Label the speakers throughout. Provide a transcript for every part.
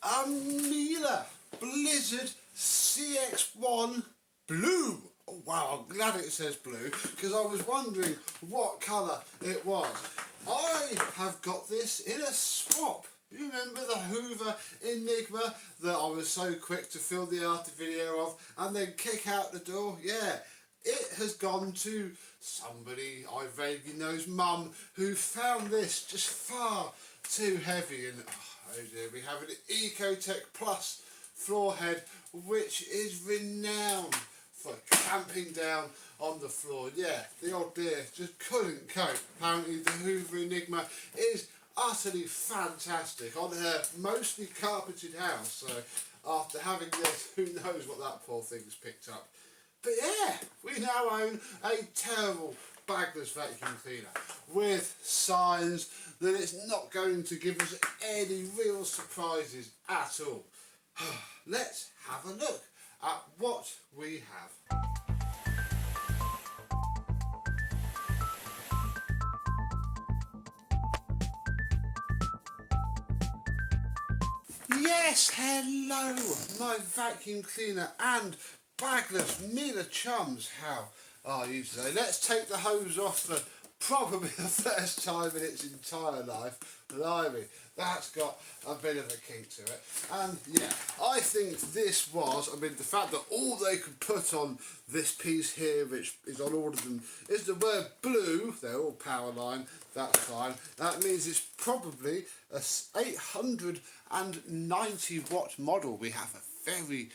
Speaker 1: a Miele Blizzard CX1 Blue. Oh wow, I'm glad it says blue because I was wondering what colour it was. I have got this in a swap. You remember the Hoover Enigma that I was so quick to film the after video of and then kick out the door? Yeah, it has gone to somebody I vaguely know's mum who found this just far too heavy, and oh dear, we have an Ecotech Plus floor head which is renowned for clamping down on the floor. Yeah, the old dear just couldn't cope. Apparently the Hoover Enigma is utterly fantastic on her mostly carpeted house, so after having this, who knows what that poor thing's picked up. But yeah, we now own a terrible bagless vacuum cleaner with signs that it's not going to give us any real surprises at all. Let's have a look at what we have. Yes, hello, my vacuum cleaner and bagless Miele chums. How are you today? Let's take the hose off for probably the first time in its entire life. Blimey, that's got a bit of a kink to it. And yeah, I think this was, the fact that all they could put on this piece here, which is on all of them, is the word blue. They're all power line, that's fine. That means it's probably a 890 watt model. We have a very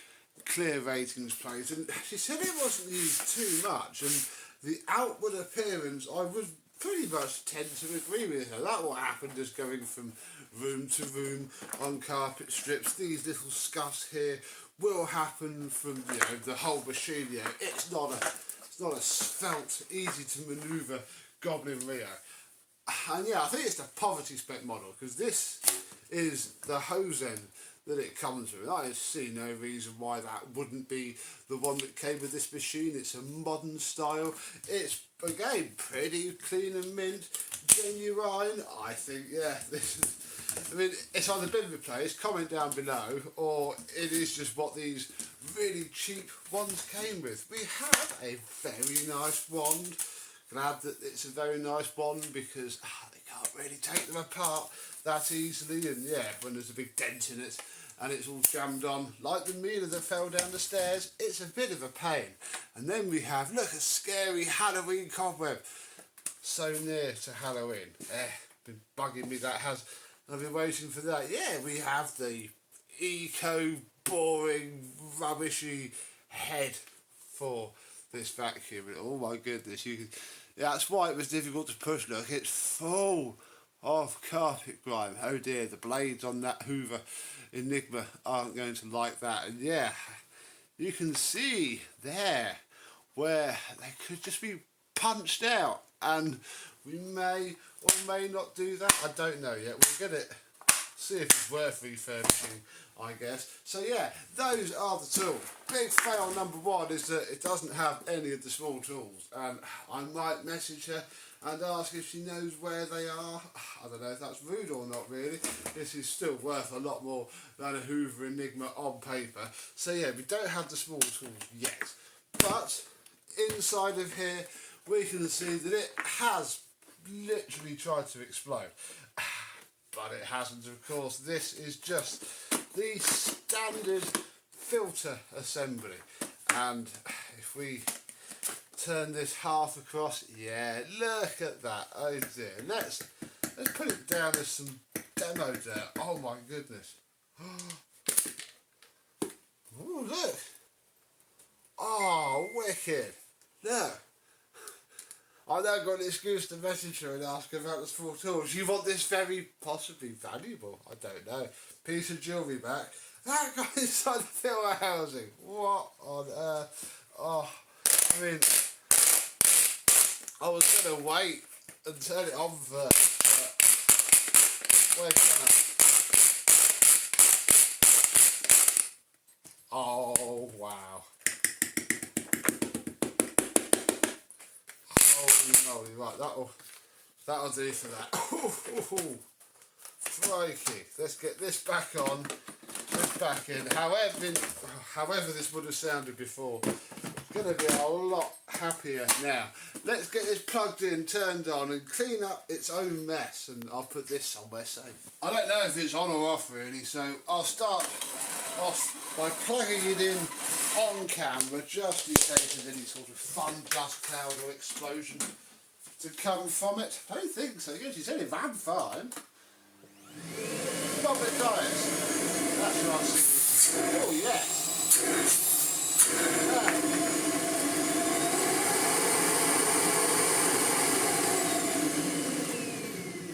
Speaker 1: clear ratings plate, and she said it wasn't used too much, and the outward appearance I would pretty much tend to agree with her. That what happened is going from room to room on carpet strips. These little scuffs here will happen from the whole machine. It's not a svelte, easy to manoeuvre Goblin Rio. And yeah, I think it's the poverty spec model because this is the hose end that it comes with. I see no reason why that wouldn't be the one that came with this machine. It's a modern style. It's again pretty clean and mint, genuine. I think this is, it's either been replaced, comment down below, or it is just what these really cheap ones came with. We have a very nice wand. Glad that it's a very nice wand because they can't really take them apart that easily, and yeah, when there's a big dent in it and it's all jammed on like the Miele that fell down the stairs, it's a bit of a pain. And then we have, look, a scary Halloween cobweb, so near to Halloween. Been bugging me, that has. I've been waiting for that. Yeah, we have the eco boring rubbishy head for this vacuum. Oh my goodness, you can, that's why it was difficult to push. Look, it's full of carpet grime. Oh dear, the blades on that Hoover Enigma aren't going to like that. And yeah, you can see there where they could just be punched out, and we may or may not do that. I don't know yet. We'll get it, see if it's worth refurbishing, I guess. So yeah, those are the tools. Big fail number one is that it doesn't have any of the small tools, and I might message her and ask if she knows where they are. I don't know if that's rude or not really. This is still worth a lot more than a Hoover Enigma on paper. So yeah, we don't have the small tools yet, but inside of here we can see that it has literally tried to explode. But it hasn't, of course. This is just the standard filter assembly, and if we turn this half across, yeah, look at that. Oh dear, let's put it down as some demo dirt. Oh my goodness. Oh look, oh wicked. Look, I now got an excuse to message her and ask her about the small tools. You want this very possibly valuable, I don't know, piece of jewellery back? That got inside the filter housing. What on earth? Oh, I mean, I was going to wait and turn it on first, but where's that? Oh, wow. Holy moly, right, that'll do for that. Crikey, let's get this back on this back in. However this would have sounded before. It's going to be a lot happier now. Let's get this plugged in, turned on, and clean up its own mess. And I'll put this somewhere safe. I don't know if it's on or off really, so I'll start off by plugging it in on camera, just in case there's any sort of fun dust cloud or explosion to come from it. I don't think so. Yes, he said it ran fine. Robert Dias. That's what I was thinking. Oh yes.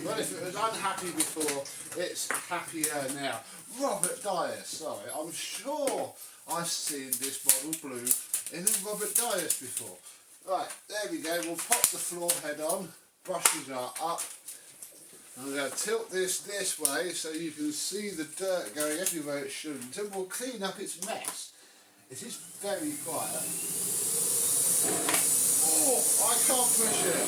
Speaker 1: Well, if it was unhappy before, it's happier now. Robert Dias, sorry, I'm sure I've seen this model blue in a Robert Dias before. Right, there we go, we'll pop the floor head on, brushes are up. I'm going to tilt this way so you can see the dirt going everywhere it shouldn't, and we'll clean up its mess. It is very quiet. Oh, I can't push it.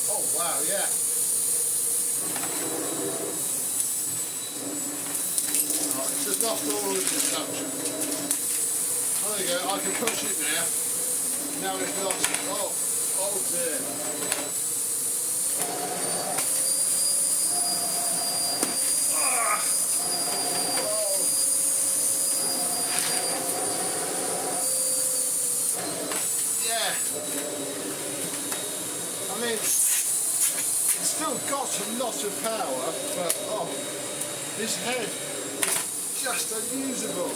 Speaker 1: Oh wow, yeah. Right, it's just lost all of its suction. There you go, I can push it now. Now it's lost it. Oh dear. I mean, it's still got a lot of power, but this head is just unusable.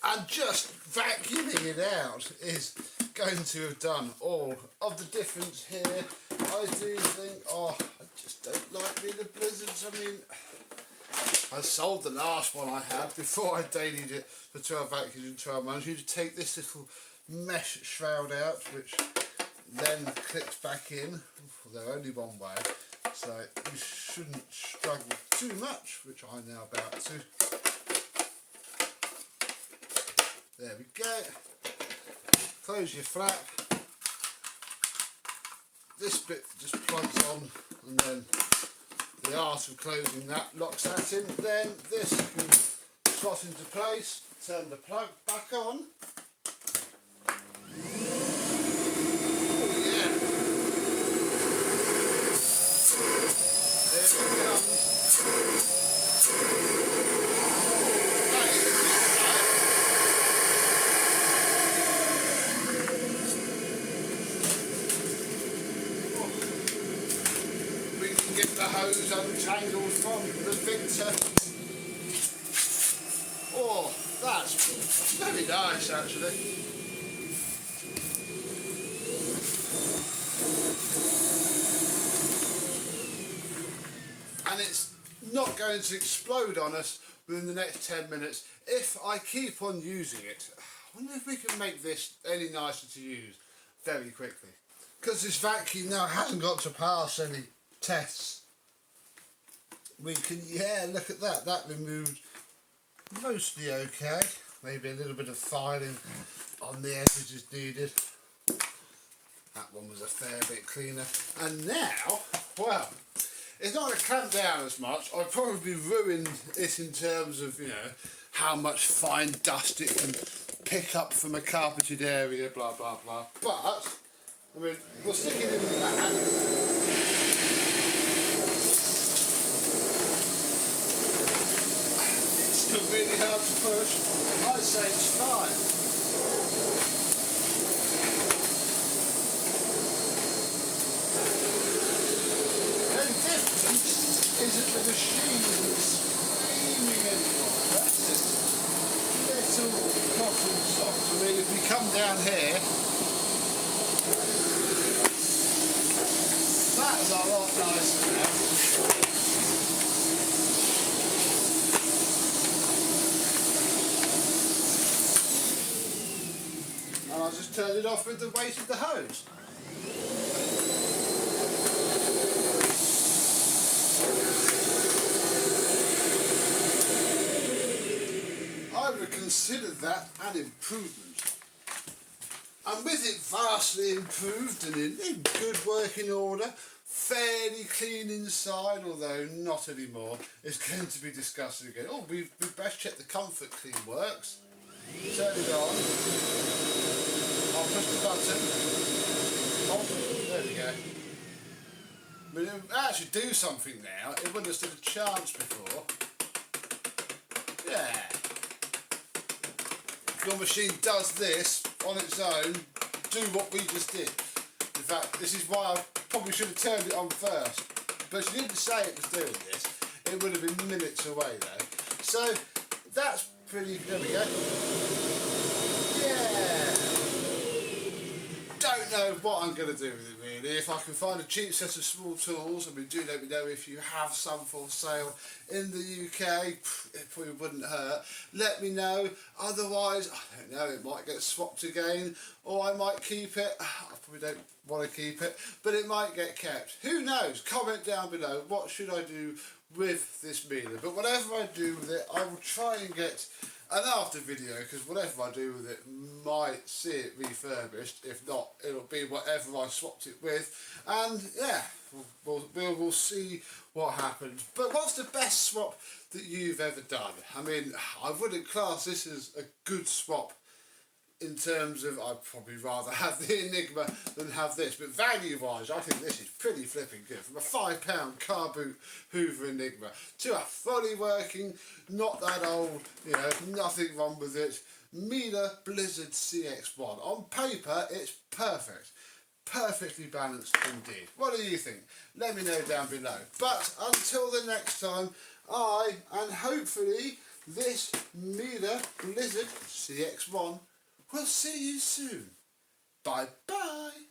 Speaker 1: And just vacuuming it out is going to have done all of the difference here. I do think, I just don't like Miele Blizzards. I mean, I sold the last one I had before I dailied it for 12 vacuums in 12 months. You just take this little mesh shroud out, which then clicks back in. They're only one way, so you shouldn't struggle too much, which I'm now about to. There we go. Close your flap. This bit just plugs on, and then the art of closing that locks that in. Then this can slot into place. Turn the plug back on. Oh yeah. There it comes. Get the hose untangled from the Victor. Oh, that's very nice actually. And it's not going to explode on us within the next 10 minutes if I keep on using it. I wonder if we can make this any nicer to use very quickly. Because this vacuum now hasn't got to pass any tests. we can, yeah, look at that. That removed mostly okay. Maybe a little bit of filing on the edges is needed. That one was a fair bit cleaner. And now, well, it's not going to clamp down as much. I've probably ruined it in terms of, you know, how much fine dust it can pick up from a carpeted area, blah, blah, blah. But, I mean, we'll stick it in the bag. It's still really hard to push. I'd say it's fine. Is it the machine that's screaming anymore? That's this little cotton socks. I mean, if we come down here, that's a lot nicer now. And I'll just turn it off with the weight of the hose. I would consider that an improvement. And with it vastly improved and in good working order, fairly clean inside, although not anymore, it's going to be discussed again. Oh, we've best check the comfort clean works. Turn it on. I'll push the button. Oh, there we go. But it will actually do something now. It wouldn't have stood a chance before. Yeah. If your machine does this on its own, do what we just did. In fact, this is why I probably should have turned it on first. But she didn't say it was doing this. It would have been minutes away though. So that's pretty, there we go. Yeah. Don't know what I'm going to do with it really. If I can find a cheap set of small tools, I mean, do let me know if you have some for sale in the UK. It probably wouldn't hurt. Let me know. Otherwise, I don't know, it might get swapped again, or I might keep it. I probably don't want to keep it, but it might get kept. Who knows? Comment down below, what should I do with this Miele? But whatever I do with it, I will try and get an after video, because whatever I do with it might see it refurbished. If not, it'll be whatever I swapped it with, and yeah, we'll see what happens. But what's the best swap that you've ever done? I mean, I wouldn't class this as a good swap in terms of, I'd probably rather have the Enigma than have this, but value wise I think this is pretty flipping good. From a £5 car boot Hoover Enigma to a fully working, not that old, you know, nothing wrong with it, Miele Blizzard CX1. On paper it's perfect, perfectly balanced indeed. What do you think? Let me know down below. But until the next time, I, and hopefully this Miele Blizzard CX1, we'll see you soon. Bye bye.